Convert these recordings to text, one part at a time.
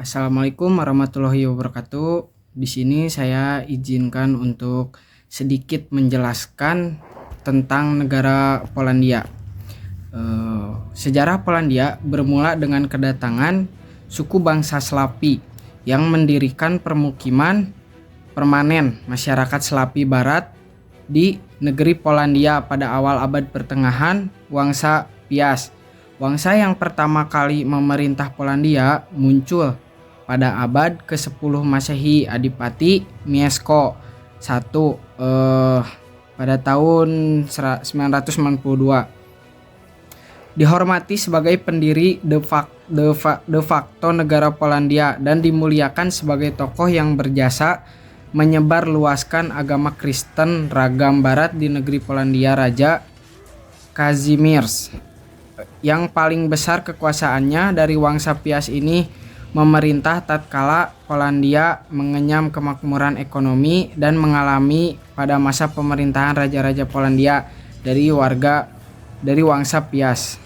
Assalamualaikum warahmatullahi wabarakatuh. Di sini saya izinkan untuk sedikit menjelaskan tentang negara Polandia. Sejarah Polandia bermula dengan kedatangan suku bangsa Slavi yang mendirikan permukiman permanen masyarakat Slavi Barat di negeri Polandia pada awal abad pertengahan Wangsa Piast. Wangsa yang pertama kali memerintah Polandia muncul pada abad ke-10 Masehi, Adipati Mieszko I pada tahun 992. Dihormati sebagai pendiri de facto negara Polandia dan dimuliakan sebagai tokoh yang berjasa menyebar luaskan agama Kristen ragam barat di negeri Polandia. Raja Kazimierz yang paling besar kekuasaannya dari Wangsa Piast ini memerintah tatkala Polandia mengenyam kemakmuran ekonomi dan mengalami pada masa pemerintahan raja-raja Polandia dari Wangsa Piast.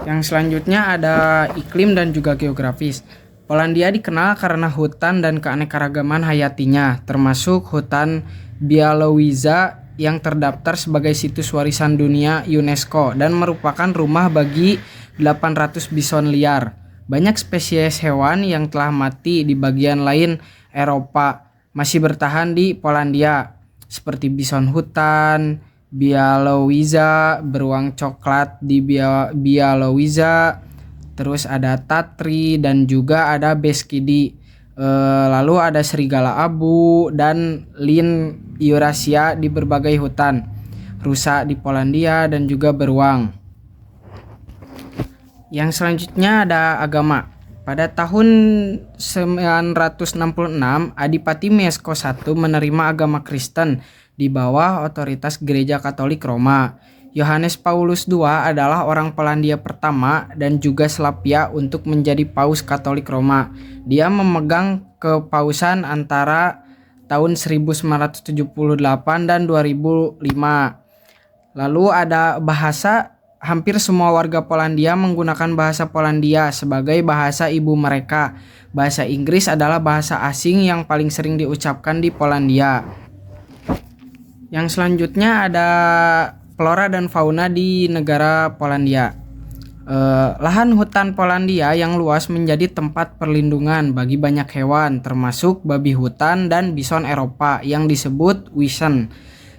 Yang selanjutnya ada iklim dan juga geografis. Polandia dikenal karena hutan dan keanekaragaman hayatinya, termasuk hutan Białowieża yang terdaftar sebagai situs warisan dunia UNESCO dan merupakan rumah bagi 800 bison liar. Banyak spesies hewan yang telah mati di bagian lain Eropa masih bertahan di Polandia, seperti bison hutan, Białowieża, beruang coklat di Białowieża, terus ada Tatry dan juga ada Beskidi. Lalu ada serigala abu dan lin Eurasia di berbagai hutan, rusa di Polandia dan juga beruang. Yang selanjutnya ada agama. Pada tahun 966, Adipati Mieszko I menerima agama Kristen di bawah otoritas Gereja Katolik Roma. Yohanes Paulus II adalah orang Polandia pertama dan juga Slavia untuk menjadi Paus Katolik Roma. Dia memegang kepausan antara tahun 1978 dan 2005. Lalu ada bahasa. Hampir semua warga Polandia menggunakan bahasa Polandia sebagai bahasa ibu mereka. Bahasa Inggris adalah bahasa asing yang paling sering diucapkan di Polandia. Yang selanjutnya ada flora dan fauna di negara Polandia. Lahan hutan Polandia yang luas menjadi tempat perlindungan bagi banyak hewan, termasuk babi hutan dan bison Eropa yang disebut wisent.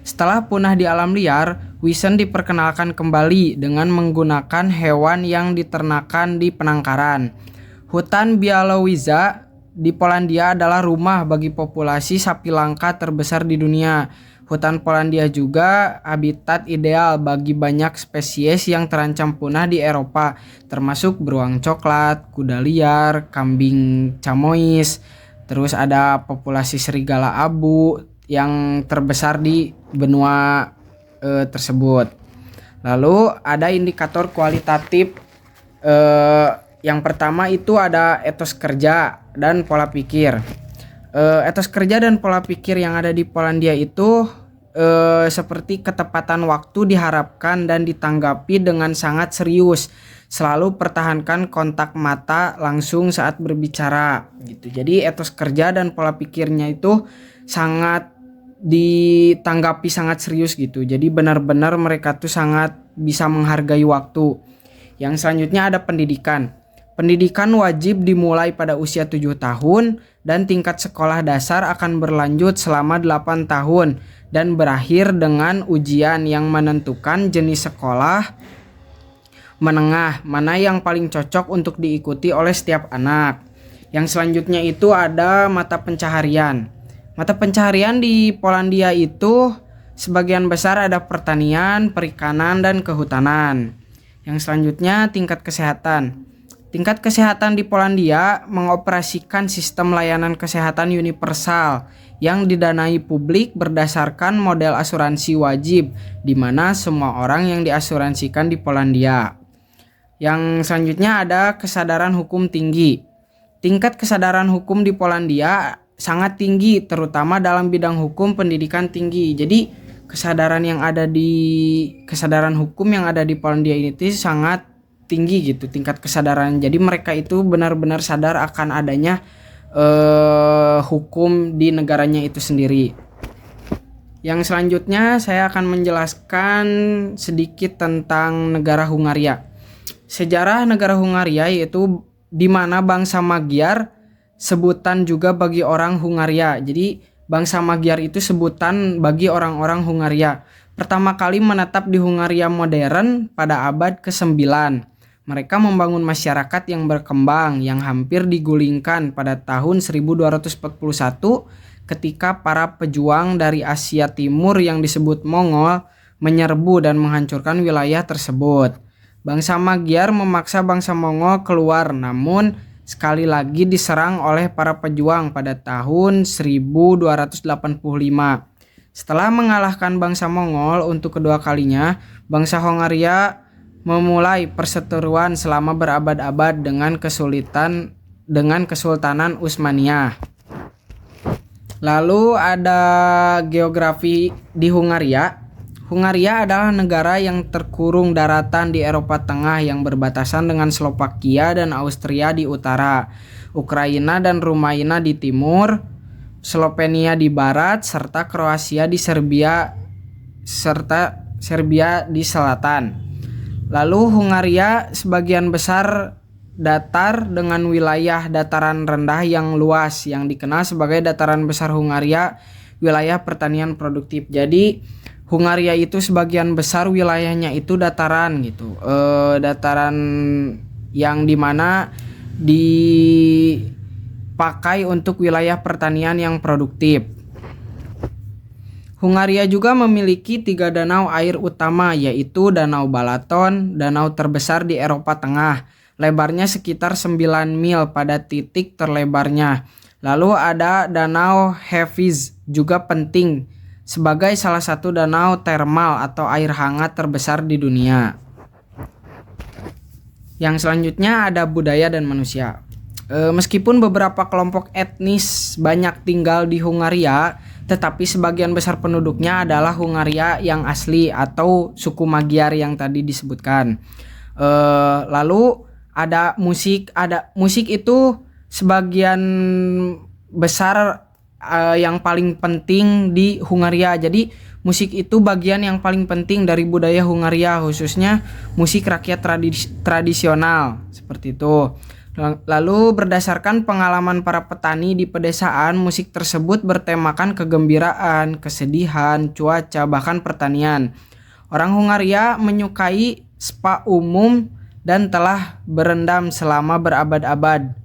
Setelah punah di alam liar, wisent diperkenalkan kembali dengan menggunakan hewan yang diternakan di penangkaran. Hutan Białowieża di Polandia adalah rumah bagi populasi sapi langka terbesar di dunia. Hutan Polandia juga habitat ideal bagi banyak spesies yang terancam punah di Eropa, termasuk beruang coklat, kuda liar, kambing chamois, terus ada populasi serigala abu yang terbesar di benua tersebut. Lalu ada indikator kualitatif. Yang pertama itu ada etos kerja dan pola pikir. Etos kerja dan pola pikir yang ada di Polandia itu seperti ketepatan waktu diharapkan dan ditanggapi dengan sangat serius. Selalu pertahankan kontak mata langsung saat berbicara gitu. Jadi etos kerja dan pola pikirnya itu sangat ditanggapi sangat serius gitu. Jadi benar-benar mereka tuh sangat bisa menghargai waktu. Yang selanjutnya ada pendidikan. Pendidikan wajib dimulai pada usia 7 tahun dan tingkat sekolah dasar akan berlanjut selama 8 tahun dan berakhir dengan ujian yang menentukan jenis sekolah menengah mana yang paling cocok untuk diikuti oleh setiap anak. Yang selanjutnya itu ada mata pencaharian. Mata pencaharian di Polandia itu sebagian besar ada pertanian, perikanan, dan kehutanan. Yang selanjutnya tingkat kesehatan. Tingkat kesehatan di Polandia mengoperasikan sistem layanan kesehatan universal yang didanai publik berdasarkan model asuransi wajib, di mana semua orang yang diasuransikan di Polandia. Yang selanjutnya ada kesadaran hukum tinggi. Tingkat kesadaran hukum di Polandia sangat tinggi, terutama dalam bidang hukum pendidikan tinggi. Jadi kesadaran hukum yang ada di Polandia ini sangat tinggi gitu tingkat kesadaran. Jadi mereka itu benar-benar sadar akan adanya hukum di negaranya itu sendiri. Yang selanjutnya saya akan menjelaskan sedikit tentang negara Hungaria. Sejarah negara Hungaria yaitu di mana bangsa Magyar sebutan juga bagi orang Hungaria. Jadi bangsa Magyar itu sebutan bagi orang-orang Hungaria. Pertama kali menetap di Hungaria modern pada abad ke-9. Mereka membangun masyarakat yang berkembang yang hampir digulingkan pada tahun 1241 ketika para pejuang dari Asia Timur yang disebut Mongol menyerbu dan menghancurkan wilayah tersebut. Bangsa Magyar memaksa bangsa Mongol keluar, namun sekali lagi diserang oleh para pejuang pada tahun 1285. Setelah mengalahkan bangsa Mongol untuk kedua kalinya, bangsa Hongaria memulai perseteruan selama berabad-abad dengan Kesultanan Utsmaniyah. Lalu ada geografi di Hungaria. Hungaria adalah negara yang terkurung daratan di Eropa Tengah yang berbatasan dengan Slovakia dan Austria di utara, Ukraina dan Rumania di timur, Slovenia di barat, serta Kroasia di Serbia di selatan. Lalu Hungaria sebagian besar datar dengan wilayah dataran rendah yang luas yang dikenal sebagai dataran besar Hungaria, wilayah pertanian produktif. Jadi Hungaria itu sebagian besar wilayahnya itu dataran gitu, dataran yang dimana dipakai untuk wilayah pertanian yang produktif. Hungaria juga memiliki 3 danau air utama, yaitu Danau Balaton, danau terbesar di Eropa Tengah, lebarnya sekitar 9 mil pada titik terlebarnya. Lalu ada Danau Heves, juga penting sebagai salah satu danau termal atau air hangat terbesar di dunia. Yang selanjutnya ada budaya dan manusia. Meskipun beberapa kelompok etnis banyak tinggal di Hungaria, tetapi sebagian besar penduduknya adalah Hungaria yang asli atau suku Magyar yang tadi disebutkan. Lalu ada musik itu sebagian besar yang paling penting di Hungaria. Jadi musik itu bagian yang paling penting dari budaya Hungaria, khususnya musik rakyat tradisional seperti itu. Lalu berdasarkan pengalaman para petani di pedesaan, musik tersebut bertemakan kegembiraan, kesedihan, cuaca, bahkan pertanian. Orang Hungaria menyukai spa umum dan telah berendam selama berabad-abad.